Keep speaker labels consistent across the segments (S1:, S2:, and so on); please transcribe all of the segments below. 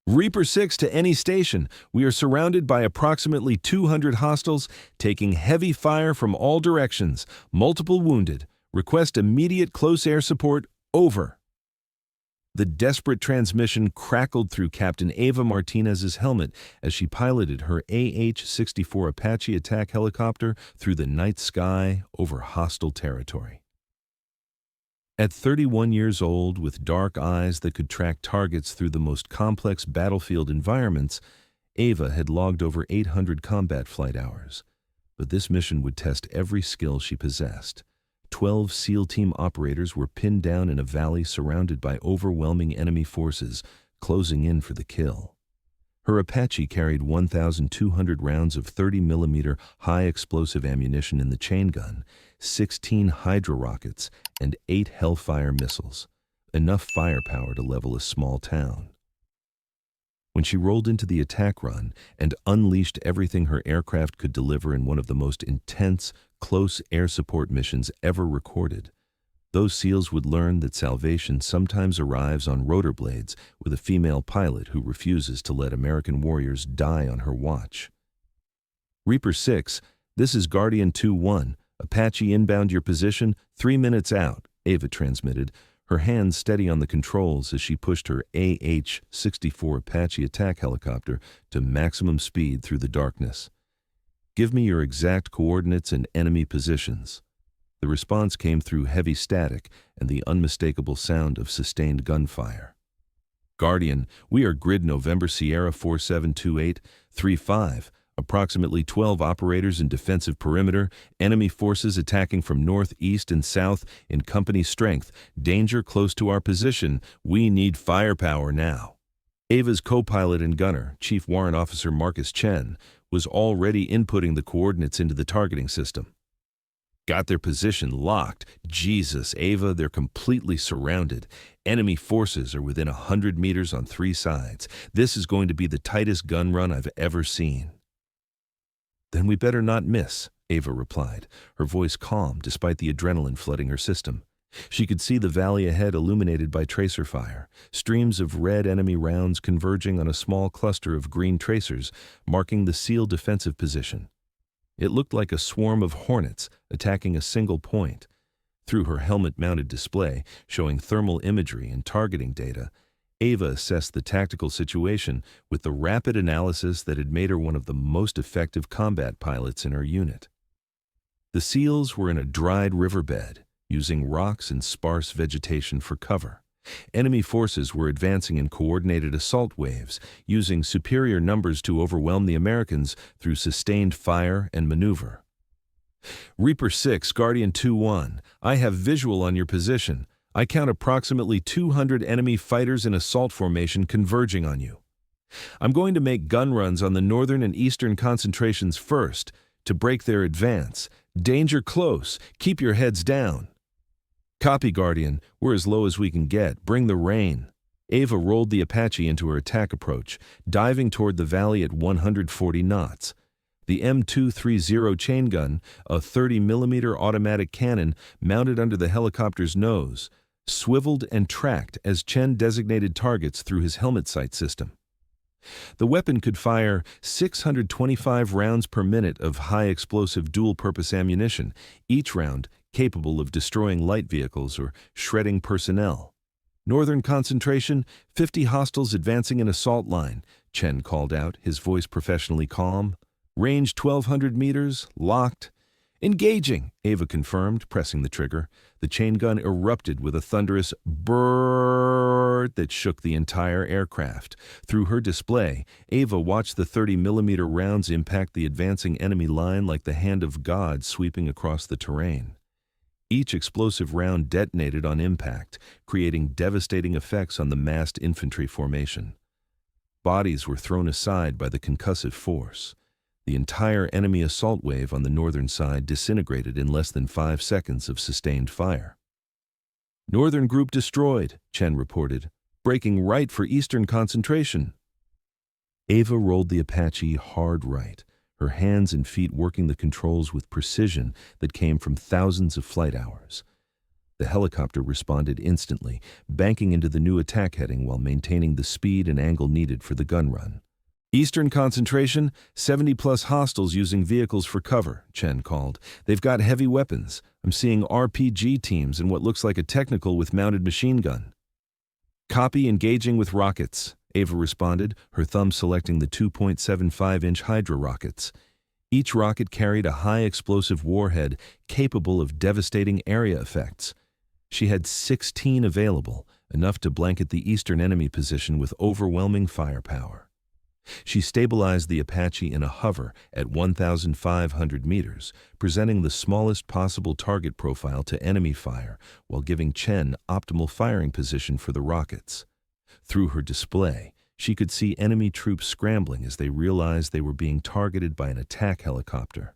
S1: Reaper 6 to any station. We are surrounded by approximately 200 hostiles, taking heavy fire from all directions. Multiple wounded. Request immediate close air support. Over. The desperate transmission crackled through Captain Ava Martinez's helmet as she piloted her AH-64 Apache attack helicopter through the night sky over hostile territory. At 31 years old, with dark eyes that could track targets through the most complex battlefield environments, Ava had logged over 800 combat flight hours. But this mission would test every skill she possessed. 12 SEAL team operators were pinned down in a valley surrounded by overwhelming enemy forces, closing in for the kill. Her Apache carried 1,200 rounds of 30mm high-explosive ammunition in the chain gun, 16 Hydra rockets, and 8 Hellfire missiles, enough firepower to level a small town. When she rolled into the attack run and unleashed everything her aircraft could deliver in one of the most intense, close air support missions ever recorded, those SEALs would learn that salvation sometimes arrives on rotor blades with a female pilot who refuses to let American warriors die on her watch. Reaper 6, this is Guardian 2-1. Apache inbound your position, 3 minutes out, Ava transmitted, her hands steady on the controls as she pushed her AH-64 Apache attack helicopter to maximum speed through the darkness. Give me your exact coordinates and enemy positions. The response came through heavy static and the unmistakable sound of sustained gunfire. Guardian, we are Grid November Sierra 4728-35, approximately 12 operators in defensive perimeter, enemy forces attacking from north, east, and south in company strength, danger close to our position, we need firepower now. Ava's co-pilot and gunner, Chief Warrant Officer Marcus Chen, was already inputting the coordinates into the targeting system. Got their position locked. Jesus, Ava, they're completely surrounded. Enemy forces are within 100 meters on 3 sides. This is going to be the tightest gun run I've ever seen. Then we better not miss, Ava replied, her voice calm despite the adrenaline flooding her system. She could see the valley ahead illuminated by tracer fire, streams of red enemy rounds converging on a small cluster of green tracers, marking the SEAL defensive position. It looked like a swarm of hornets attacking a single point. Through her helmet-mounted display, showing thermal imagery and targeting data, Ava assessed the tactical situation with the rapid analysis that had made her one of the most effective combat pilots in her unit. The SEALs were in a dried riverbed, using rocks and sparse vegetation for cover. Enemy forces were advancing in coordinated assault waves, using superior numbers to overwhelm the Americans through sustained fire and maneuver. Reaper 6, Guardian 2-1, I have visual on your position. I count approximately 200 enemy fighters in assault formation converging on you. I'm going to make gun runs on the northern and eastern concentrations first to break their advance. Danger close. Keep your heads down. Copy, Guardian. We're as low as we can get. Bring the rain. Ava rolled the Apache into her attack approach, diving toward the valley at 140 knots. The M230 chain gun, a 30mm automatic cannon mounted under the helicopter's nose, swiveled and tracked as Chen designated targets through his helmet sight system. The weapon could fire 625 rounds per minute of high-explosive dual-purpose ammunition, each round capable of destroying light vehicles or shredding personnel. Northern concentration, 50 hostiles advancing in assault line, Chen called out, his voice professionally calm. Range 1,200 meters, locked. Engaging, Ava confirmed, pressing the trigger. The chain gun erupted with a thunderous brrrr that shook the entire aircraft. Through her display, Ava watched the 30mm rounds impact the advancing enemy line like the hand of God sweeping across the terrain. Each explosive round detonated on impact, creating devastating effects on the massed infantry formation. Bodies were thrown aside by the concussive force. The entire enemy assault wave on the northern side disintegrated in less than 5 seconds of sustained fire. Northern group destroyed, Chen reported, breaking right for eastern concentration. Ava rolled the Apache hard right, her hands and feet working the controls with precision that came from thousands of flight hours. The helicopter responded instantly, banking into the new attack heading while maintaining the speed and angle needed for the gun run. Eastern concentration, 70-plus hostiles using vehicles for cover, Chen called. They've got heavy weapons. I'm seeing RPG teams and what looks like a technical with mounted machine gun. Copy, engaging with rockets, Ava responded, her thumb selecting the 2.75-inch Hydra rockets. Each rocket carried a high-explosive warhead capable of devastating area effects. She had 16 available, enough to blanket the eastern enemy position with overwhelming firepower. She stabilized the Apache in a hover at 1,500 meters, presenting the smallest possible target profile to enemy fire while giving Chen optimal firing position for the rockets. Through her display, she could see enemy troops scrambling as they realized they were being targeted by an attack helicopter.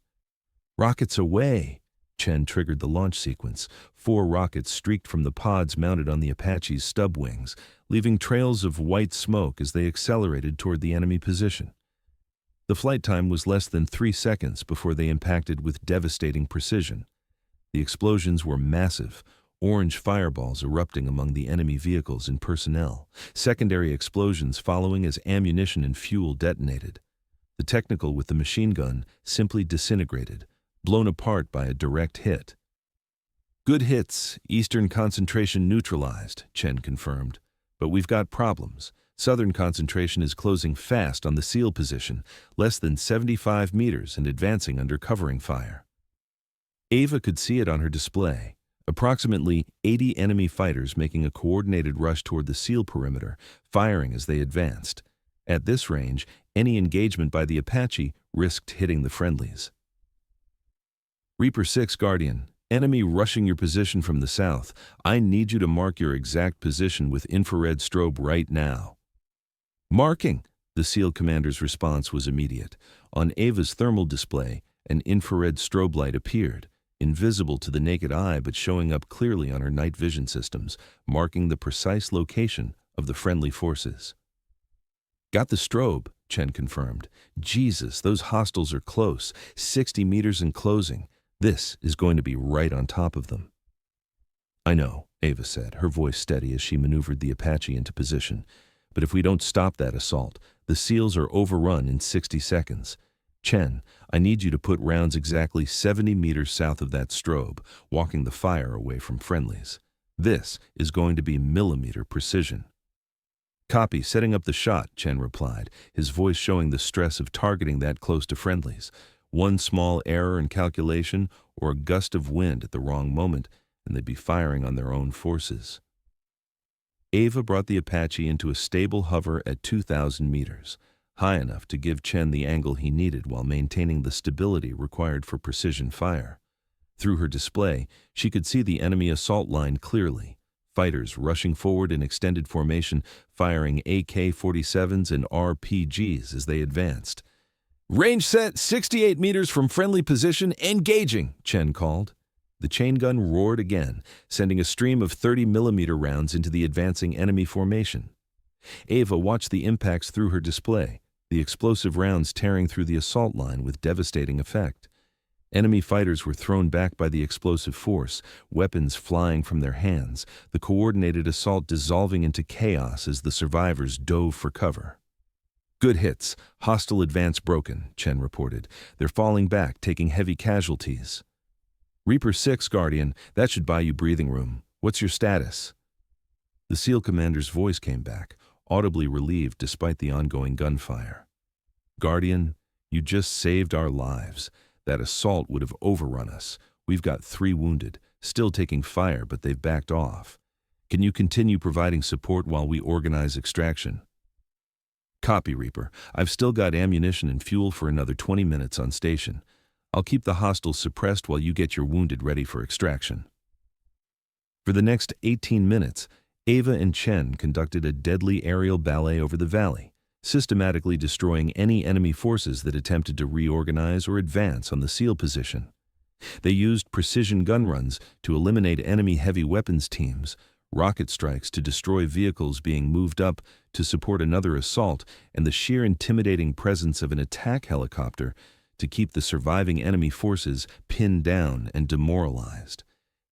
S1: "Rockets away!" Chen triggered the launch sequence. 4 rockets streaked from the pods mounted on the Apache's stub wings, leaving trails of white smoke as they accelerated toward the enemy position. The flight time was less than 3 seconds before they impacted with devastating precision. The explosions were massive, orange fireballs erupting among the enemy vehicles and personnel, secondary explosions following as ammunition and fuel detonated. The technical with the machine gun simply disintegrated, blown apart by a direct hit. "Good hits, Eastern concentration neutralized," Chen confirmed. "But we've got problems. Southern concentration is closing fast on the SEAL position, less than 75 meters and advancing under covering fire." Ava could see it on her display. Approximately 80 enemy fighters making a coordinated rush toward the SEAL perimeter, firing as they advanced. At this range, any engagement by the Apache risked hitting the friendlies. "Reaper 6 Guardian, enemy rushing your position from the south. I need you to mark your exact position with infrared strobe right now." "Marking!" The SEAL commander's response was immediate. On Ava's thermal display, an infrared strobe light appeared, invisible to the naked eye but showing up clearly on her night vision systems, marking the precise location of the friendly forces. "Got the strobe," Chen confirmed. "Jesus, those hostiles are close, 60 meters and closing. This is going to be right on top of them." "I know," Ava said, her voice steady as she maneuvered the Apache into position. "But if we don't stop that assault, the SEALs are overrun in 60 seconds. Chen, I need you to put rounds exactly 70 meters south of that strobe, walking the fire away from friendlies. This is going to be millimeter precision." "Copy, setting up the shot," Chen replied, his voice showing the stress of targeting that close to friendlies. One small error in calculation or a gust of wind at the wrong moment, and they'd be firing on their own forces. Ava brought the Apache into a stable hover at 2,000 meters, high enough to give Chen the angle he needed while maintaining the stability required for precision fire. Through her display, she could see the enemy assault line clearly, fighters rushing forward in extended formation, firing AK-47s and RPGs as they advanced. "Range set, 68 meters from friendly position, engaging," Chen called. The chain gun roared again, sending a stream of 30-millimeter rounds into the advancing enemy formation. Ava watched the impacts through her display, the explosive rounds tearing through the assault line with devastating effect. Enemy fighters were thrown back by the explosive force, weapons flying from their hands, the coordinated assault dissolving into chaos as the survivors dove for cover. "Good hits. Hostile advance broken," Chen reported. "They're falling back, taking heavy casualties." "Reaper 6, Guardian, that should buy you breathing room. What's your status?" The SEAL commander's voice came back, audibly relieved despite the ongoing gunfire. "Guardian, you just saved our lives. That assault would have overrun us. We've got 3 wounded, still taking fire, but they've backed off. Can you continue providing support while we organize extraction?" "Copy, Reaper. I've still got ammunition and fuel for another 20 minutes on station. I'll keep the hostiles suppressed while you get your wounded ready for extraction." For the next 18 minutes, Ava and Chen conducted a deadly aerial ballet over the valley, systematically destroying any enemy forces that attempted to reorganize or advance on the SEAL position. They used precision gun runs to eliminate enemy heavy weapons teams, rocket strikes to destroy vehicles being moved up to support another assault, and the sheer intimidating presence of an attack helicopter to keep the surviving enemy forces pinned down and demoralized.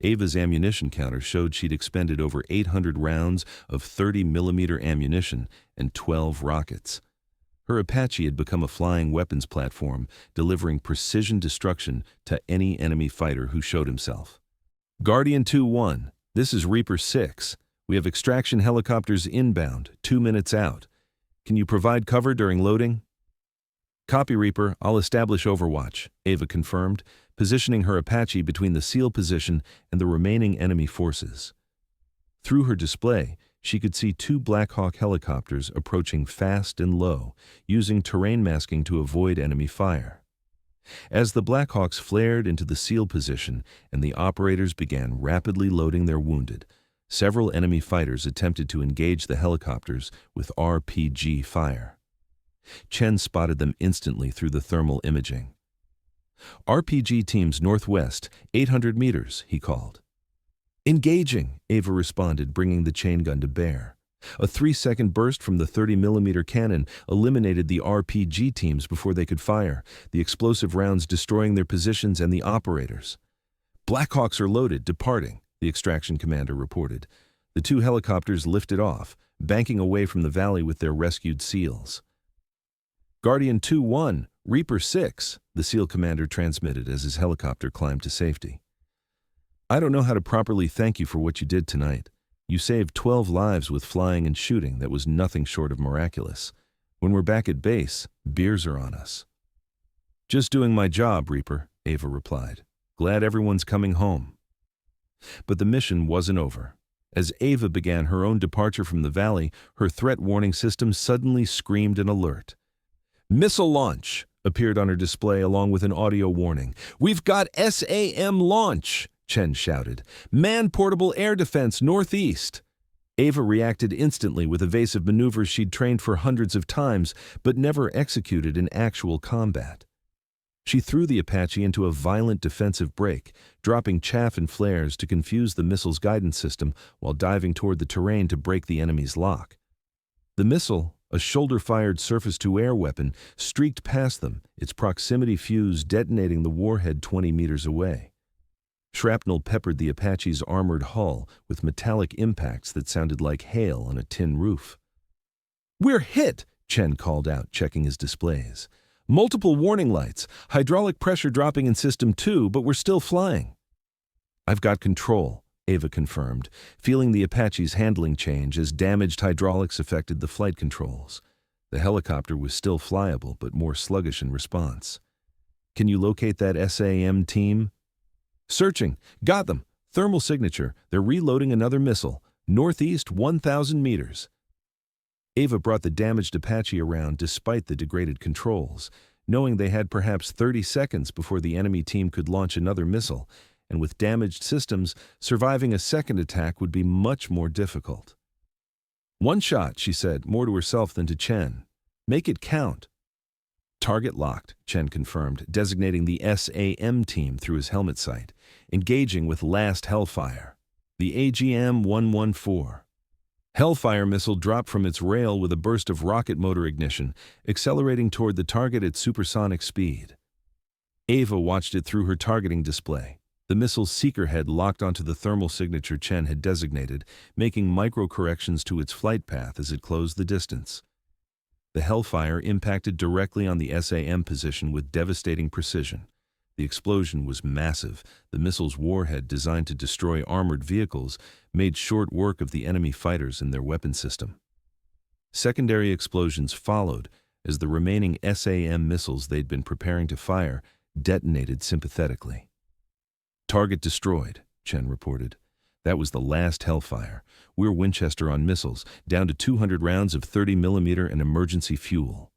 S1: Ava's ammunition counter showed she'd expended over 800 rounds of 30mm ammunition and 12 rockets. Her Apache had become a flying weapons platform, delivering precision destruction to any enemy fighter who showed himself. Guardian 2-1, this is Reaper 6. We have extraction helicopters inbound, 2 minutes out. Can you provide cover during loading? Copy, Reaper. I'll establish overwatch, Ava confirmed, positioning her Apache between the SEAL position and the remaining enemy forces. Through her display, she could see 2 Black Hawk helicopters approaching fast and low, using terrain masking to avoid enemy fire. As the Black Hawks flared into the SEAL position and the operators began rapidly loading their wounded, several enemy fighters attempted to engage the helicopters with RPG fire. Chen spotted them instantly through the thermal imaging. RPG teams northwest, 800 meters, he called. Engaging, Ava responded, bringing the chain gun to bear. A 3-second burst from the 30mm cannon eliminated the RPG teams before they could fire, the explosive rounds destroying their positions and the operators. Blackhawks are loaded, departing, the extraction commander reported. The 2 helicopters lifted off, banking away from the valley with their rescued SEALs. Guardian 2-1, Reaper 6, the SEAL commander transmitted as his helicopter climbed to safety. I don't know how to properly thank you for what you did tonight. You saved 12 lives with flying and shooting that was nothing short of miraculous. When we're back at base, beers are on us. Just doing my job, Reaper, Ava replied. Glad everyone's coming home. But the mission wasn't over. As Ava began her own departure from the valley, her threat warning system suddenly screamed an alert. Missile launch appeared on her display along with an audio warning. We've got SAM launch, Chen shouted. Man-portable air defense northeast. Ava reacted instantly with evasive maneuvers she'd trained for hundreds of times, but never executed in actual combat. She threw the Apache into a violent defensive break, dropping chaff and flares to confuse the missile's guidance system while diving toward the terrain to break the enemy's lock. The missile, a shoulder-fired surface-to-air weapon, streaked past them, its proximity fuse detonating the warhead 20 meters away. Shrapnel peppered the Apache's armored hull with metallic impacts that sounded like hail on a tin roof. We're hit, Chen called out, checking his displays. Multiple warning lights, hydraulic pressure dropping in System 2, but we're still flying. I've got control, Ava confirmed, feeling the Apache's handling change as damaged hydraulics affected the flight controls. The helicopter was still flyable, but more sluggish in response. Can you locate that SAM team? Searching. Got them. Thermal signature. They're reloading another missile. Northeast 1,000 meters. Ava brought the damaged Apache around despite the degraded controls, knowing they had perhaps 30 seconds before the enemy team could launch another missile, and with damaged systems, surviving a second attack would be much more difficult. One shot, she said, more to herself than to Chen. Make it count. Target locked, Chen confirmed, designating the SAM team through his helmet sight, engaging with last Hellfire, the AGM-114. Hellfire missile dropped from its rail with a burst of rocket motor ignition, accelerating toward the target at supersonic speed. Ava watched it through her targeting display. The missile's seeker head locked onto the thermal signature Chen had designated, making micro-corrections to its flight path as it closed the distance. The Hellfire impacted directly on the SAM position with devastating precision. The explosion was massive. The missile's warhead, designed to destroy armored vehicles, made short work of the enemy fighters and their weapon system. Secondary explosions followed as the remaining SAM missiles they'd been preparing to fire detonated sympathetically. Target destroyed, Chen reported. That was the last Hellfire. We're Winchester on missiles, down to 200 rounds of 30mm and emergency fuel.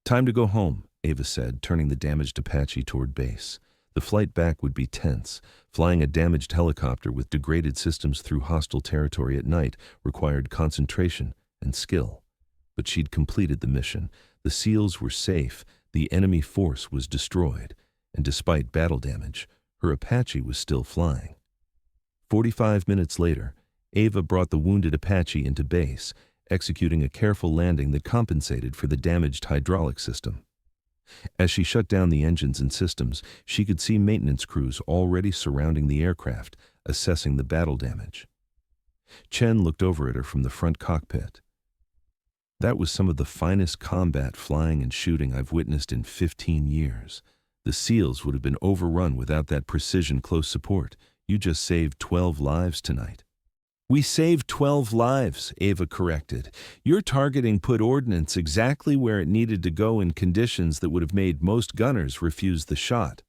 S1: Time to go home, Ava said, turning the damaged Apache toward base. The flight back would be tense. Flying a damaged helicopter with degraded systems through hostile territory at night required concentration and skill. But she'd completed the mission. The SEALs were safe, the enemy force was destroyed, and despite battle damage, her Apache was still flying. 45 minutes later, Ava brought the wounded Apache into base, executing a careful landing that compensated for the damaged hydraulic system. As she shut down the engines and systems, she could see maintenance crews already surrounding the aircraft, assessing the battle damage. Chen looked over at her from the front cockpit. That was some of the finest combat flying and shooting I've witnessed in 15 years. The SEALs would have been overrun without that precision close support. You just saved 12 lives tonight. We saved 12 lives, Ava corrected. Your targeting put ordnance exactly where it needed to go in conditions that would have made most gunners refuse the shot.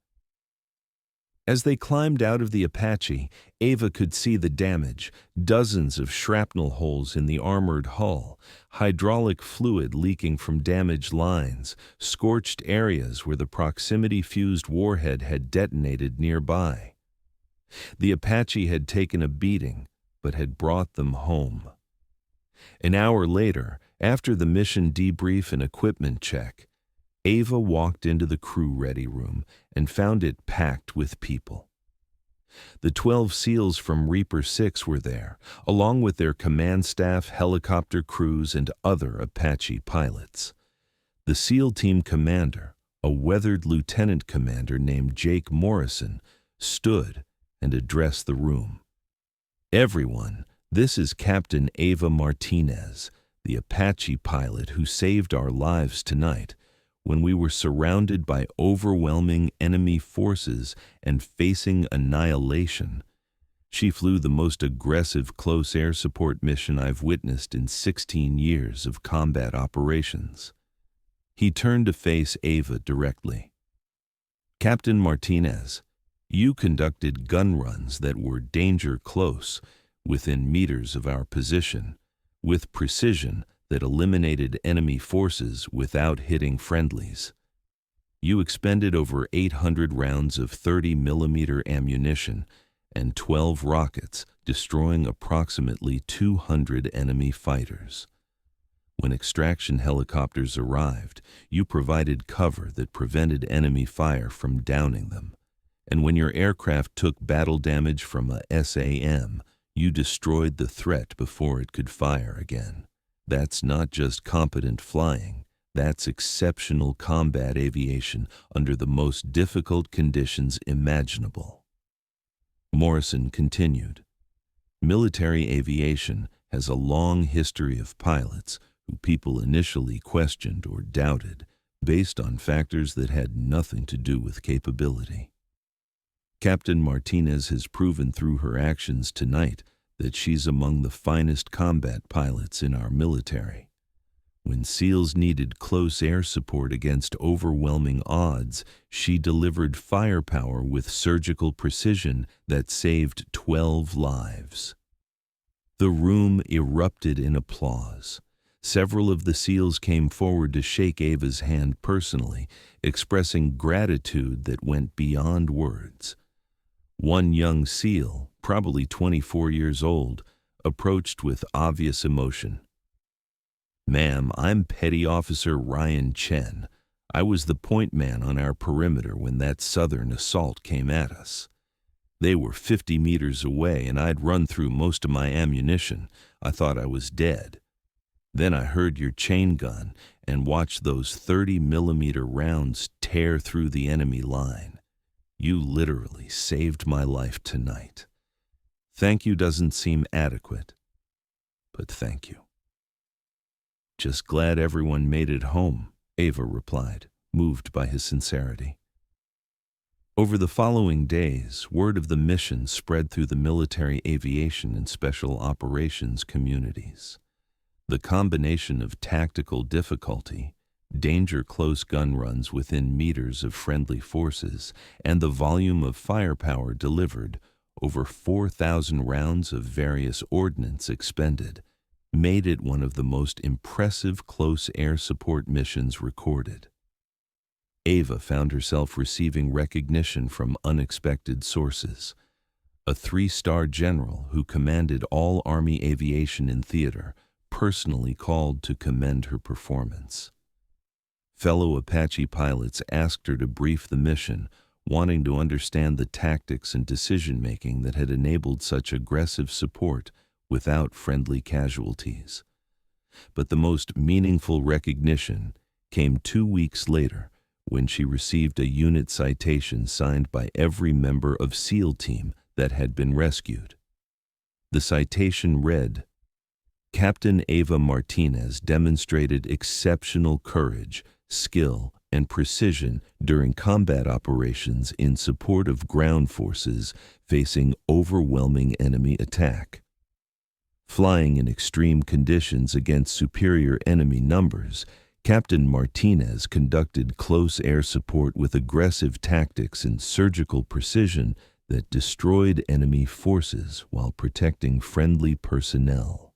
S1: As they climbed out of the Apache, Ava could see the damage, dozens of shrapnel holes in the armored hull, hydraulic fluid leaking from damaged lines, scorched areas where the proximity-fused warhead had detonated nearby. The Apache had taken a beating, but had brought them home. An hour later, after the mission debrief and equipment check, Ava walked into the crew-ready room and found it packed with people. The 12 SEALs from Reaper 6 were there, along with their command staff, helicopter crews, and other Apache pilots. The SEAL team commander, a weathered lieutenant commander named Jake Morrison, stood and addressed the room. Everyone, this is Captain Ava Martinez, the Apache pilot who saved our lives tonight when we were surrounded by overwhelming enemy forces and facing annihilation. She flew the most aggressive close air support mission I've witnessed in 16 years of combat operations. He turned to face Ava directly. Captain Martinez, you conducted gun runs that were danger close, within meters of our position, with precision that eliminated enemy forces without hitting friendlies. You expended over 800 rounds of 30mm ammunition and 12 rockets, destroying approximately 200 enemy fighters. When extraction helicopters arrived, you provided cover that prevented enemy fire from downing them. And when your aircraft took battle damage from a SAM, you destroyed the threat before it could fire again. That's not just competent flying, that's exceptional combat aviation under the most difficult conditions imaginable. Morrison continued, military aviation has a long history of pilots who people initially questioned or doubted based on factors that had nothing to do with capability. Captain Martinez has proven through her actions tonight that she's among the finest combat pilots in our military. When SEALs needed close air support against overwhelming odds, she delivered firepower with surgical precision that saved 12 lives. The room erupted in applause. Several of the SEALs came forward to shake Ava's hand personally, expressing gratitude that went beyond words. One young SEAL, probably 24 years old, approached with obvious emotion. Ma'am, I'm Petty Officer Ryan Chen. I was the point man on our perimeter when that southern assault came at us. They were 50 meters away and I'd run through most of my ammunition. I thought I was dead. Then I heard your chain gun and watched those 30mm rounds tear through the enemy line. You literally saved my life tonight. Thank you doesn't seem adequate, but thank you. Just glad everyone made it home, Ava replied, moved by his sincerity. Over the following days, word of the mission spread through the military aviation and special operations communities. The combination of tactical difficulty, danger close gun runs within meters of friendly forces, and the volume of firepower delivered, over 4,000 rounds of various ordnance expended, made it one of the most impressive close air support missions recorded. Ava found herself receiving recognition from unexpected sources. A 3-star general who commanded all Army aviation in theater personally called to commend her performance. Fellow Apache pilots asked her to brief the mission, wanting to understand the tactics and decision-making that had enabled such aggressive support without friendly casualties. But the most meaningful recognition came 2 weeks later when she received a unit citation signed by every member of SEAL team that had been rescued. The citation read, "Captain Ava Martinez demonstrated exceptional courage, skill, and precision during combat operations in support of ground forces facing overwhelming enemy attack. Flying in extreme conditions against superior enemy numbers, Captain Martinez conducted close air support with aggressive tactics and surgical precision that destroyed enemy forces while protecting friendly personnel.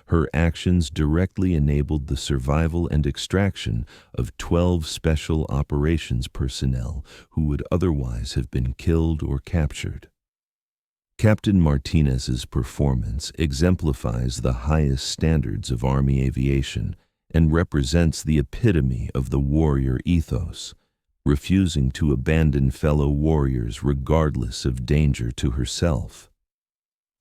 S1: Her actions directly enabled the survival and extraction of 12 special operations personnel who would otherwise have been killed or captured." Captain Martinez's performance exemplifies the highest standards of Army aviation and represents the epitome of the warrior ethos, refusing to abandon fellow warriors regardless of danger to herself.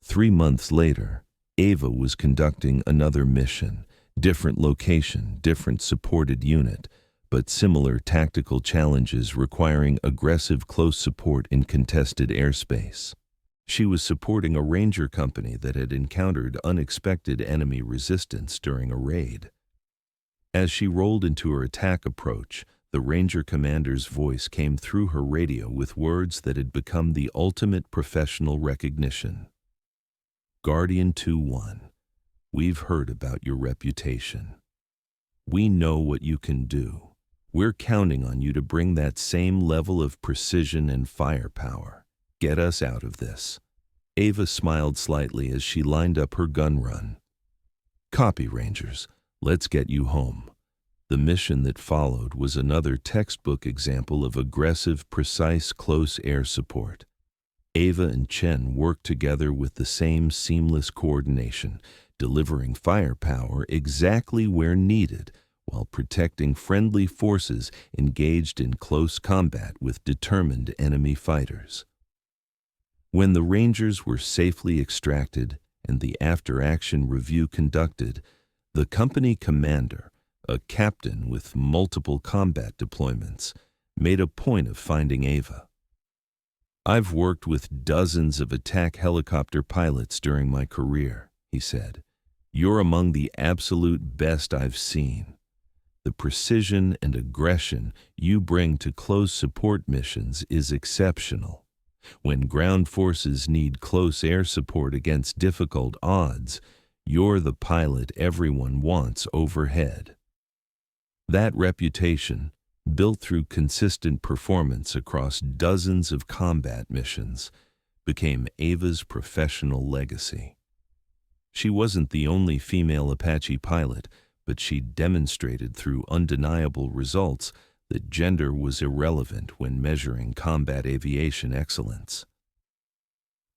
S1: 3 months later, Ava was conducting another mission, different location, different supported unit, but similar tactical challenges requiring aggressive close support in contested airspace. She was supporting a ranger company that had encountered unexpected enemy resistance during a raid. As she rolled into her attack approach, the ranger commander's voice came through her radio with words that had become the ultimate professional recognition. "Guardian 2-1, we've heard about your reputation. We know what you can do. We're counting on you to bring that same level of precision and firepower. Get us out of this." Ava smiled slightly as she lined up her gun run. "Copy, Rangers. Let's get you home." The mission that followed was another textbook example of aggressive, precise, close air support. Ava and Chen worked together with the same seamless coordination, delivering firepower exactly where needed while protecting friendly forces engaged in close combat with determined enemy fighters. When the Rangers were safely extracted and the after-action review conducted, the company commander, a captain with multiple combat deployments, made a point of finding Ava. "I've worked with dozens of attack helicopter pilots during my career," he said. "You're among the absolute best I've seen. The precision and aggression you bring to close support missions is exceptional. When ground forces need close air support against difficult odds, you're the pilot everyone wants overhead." That reputation, built through consistent performance across dozens of combat missions, became Ava's professional legacy. She wasn't the only female Apache pilot, but she demonstrated through undeniable results that gender was irrelevant when measuring combat aviation excellence.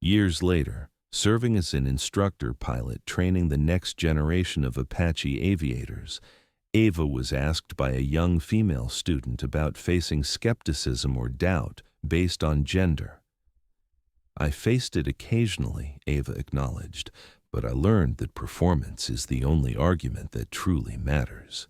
S1: Years later, serving as an instructor pilot training the next generation of Apache aviators, Ava was asked by a young female student about facing skepticism or doubt based on gender. "I faced it occasionally," Ava acknowledged, "but I learned that performance is the only argument that truly matters.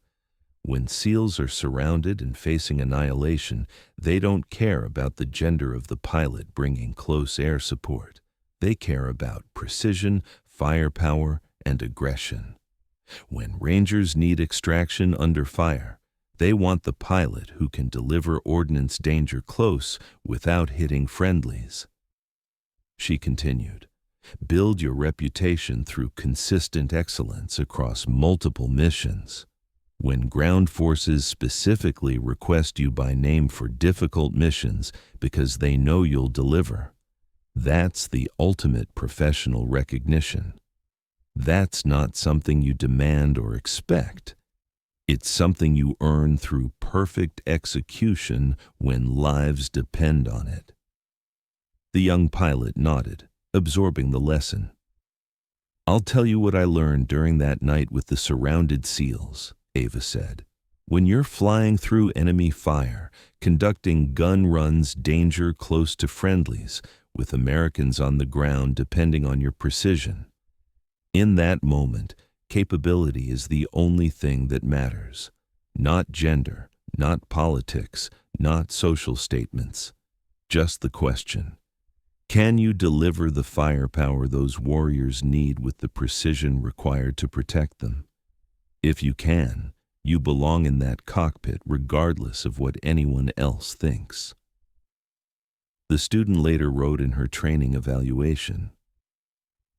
S1: When SEALs are surrounded and facing annihilation, they don't care about the gender of the pilot bringing close air support. They care about precision, firepower, and aggression. When Rangers need extraction under fire, they want the pilot who can deliver ordnance danger close without hitting friendlies." She continued, "Build your reputation through consistent excellence across multiple missions. When ground forces specifically request you by name for difficult missions because they know you'll deliver, that's the ultimate professional recognition. That's not something you demand or expect. It's something you earn through perfect execution when lives depend on it." The young pilot nodded, absorbing the lesson. "I'll tell you what I learned during that night with the surrounded SEALs," Ava said. "When you're flying through enemy fire, conducting gun runs danger close to friendlies, with Americans on the ground depending on your precision, in that moment, capability is the only thing that matters. Not gender, Not politics, not social statements. Just the question. Can you deliver the firepower those warriors need with the precision required to protect them? If you can, you belong in that cockpit regardless of what anyone else thinks. The student later wrote in her training evaluation,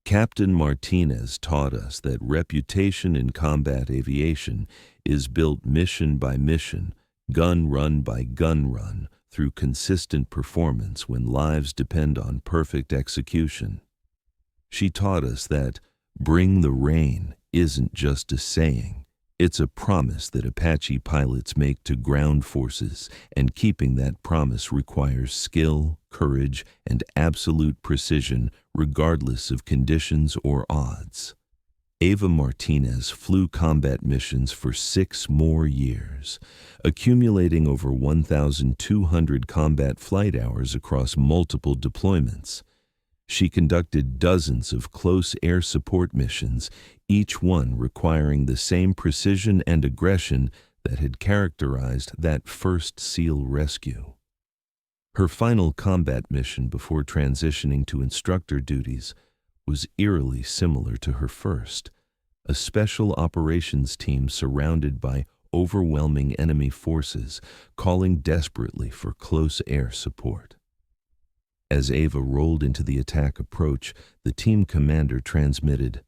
S1: Captain Martinez taught us that reputation in combat aviation is built mission by mission, gun run by gun run, through consistent performance when lives depend on perfect execution. She taught us that bring the rain isn't just a saying, it's a promise that Apache pilots make to ground forces, and keeping that promise requires skill, courage, and absolute precision regardless of conditions or odds. Ava Martinez flew combat missions for 6 more years, accumulating over 1,200 combat flight hours across multiple deployments. She conducted dozens of close air support missions, each one requiring the same precision and aggression that had characterized that first SEAL rescue. Her final combat mission before transitioning to instructor duties was eerily similar to her first, a special operations team surrounded by overwhelming enemy forces, calling desperately for close air support. As Ava rolled into the attack approach, the team commander transmitted,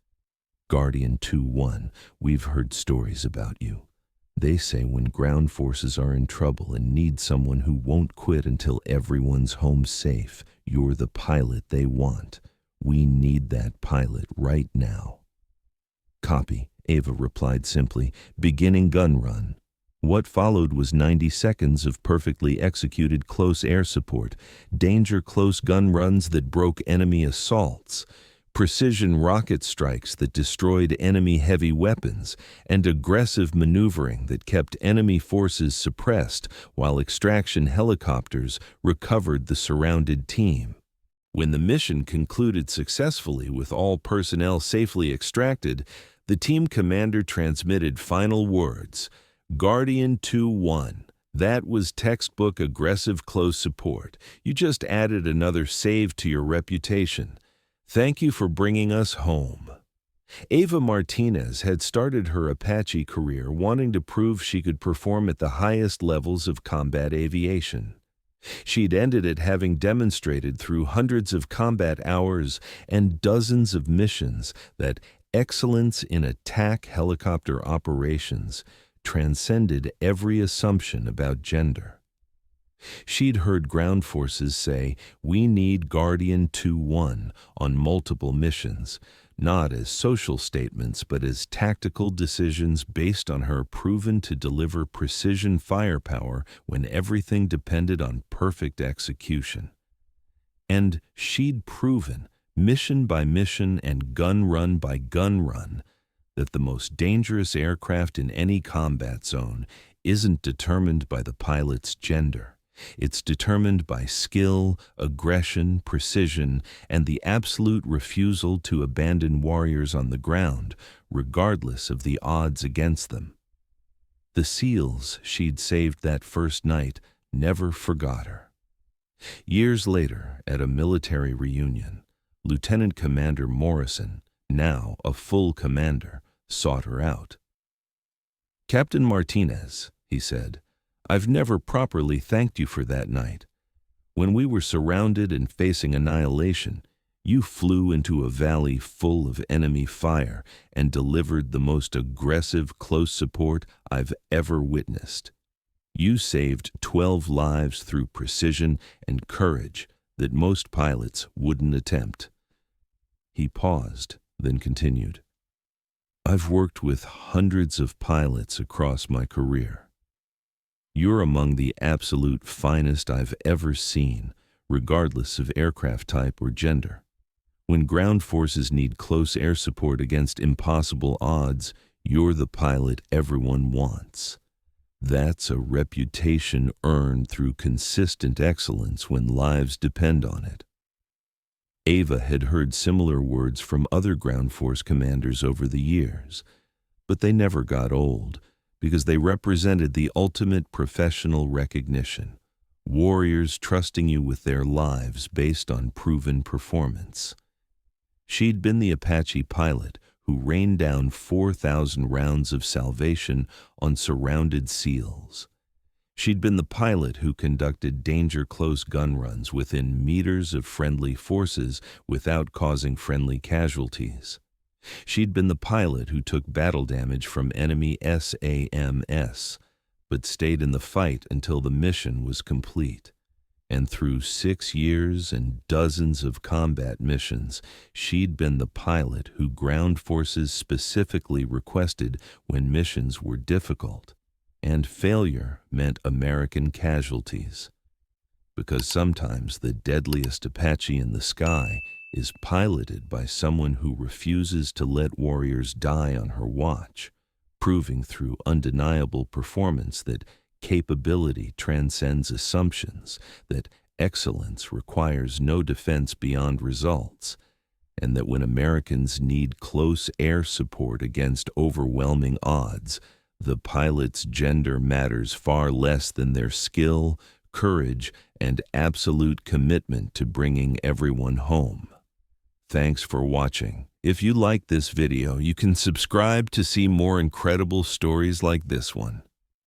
S1: Guardian 2-1, we've heard stories about you. They say when ground forces are in trouble and need someone who won't quit until everyone's home safe, you're the pilot they want. We need that pilot right now. Copy, Ava replied simply, beginning gun run. What followed was 90 seconds of perfectly executed close air support, danger close gun runs that broke enemy assaults, precision rocket strikes that destroyed enemy heavy weapons, and aggressive maneuvering that kept enemy forces suppressed while extraction helicopters recovered the surrounded team. When the mission concluded successfully with all personnel safely extracted, the team commander transmitted final words, Guardian 2-1. That was textbook aggressive close support. You just added another save to your reputation. Thank you for bringing us home. Ava Martinez had started her Apache career wanting to prove she could perform at the highest levels of combat aviation. She'd ended it having demonstrated through hundreds of combat hours and dozens of missions that excellence in attack helicopter operations transcended every assumption about gender. She'd heard ground forces say, we need Guardian 2-1 on multiple missions, not as social statements but as tactical decisions based on her proven to deliver precision firepower when everything depended on perfect execution. And she'd proven, mission by mission and gun run by gun run, that the most dangerous aircraft in any combat zone isn't determined by the pilot's gender. It's determined by skill, aggression, precision, and the absolute refusal to abandon warriors on the ground, regardless of the odds against them. The SEALs she'd saved that first night never forgot her. Years later, at a military reunion, Lieutenant Commander Morrison, now a full commander, sought her out. Captain Martinez, he said, I've never properly thanked you for that night. When we were surrounded and facing annihilation, you flew into a valley full of enemy fire and delivered the most aggressive close support I've ever witnessed. You saved 12 lives through precision and courage that most pilots wouldn't attempt. He paused, then continued. I've worked with hundreds of pilots across my career. You're among the absolute finest I've ever seen, regardless of aircraft type or gender. When ground forces need close air support against impossible odds, you're the pilot everyone wants. That's a reputation earned through consistent excellence when lives depend on it. Ava had heard similar words from other ground force commanders over the years, but they never got old because they represented the ultimate professional recognition. Warriors trusting you with their lives based on proven performance. She'd been the Apache pilot who rained down 4,000 rounds of salvation on surrounded SEALs. She'd been the pilot who conducted danger-close gun runs within meters of friendly forces without causing friendly casualties. She'd been the pilot who took battle damage from enemy SAMs, but stayed in the fight until the mission was complete. And through 6 years and dozens of combat missions, she'd been the pilot who ground forces specifically requested when missions were difficult. And failure meant American casualties. Because sometimes the deadliest Apache in the sky is piloted by someone who refuses to let warriors die on her watch, proving through undeniable performance that capability transcends assumptions, that excellence requires no defense beyond results, and that when Americans need close air support against overwhelming odds, the pilot's gender matters far less than their skill, courage, and absolute commitment to bringing everyone home. Thanks for watching. If you like this video, you can subscribe to see more incredible stories like this one.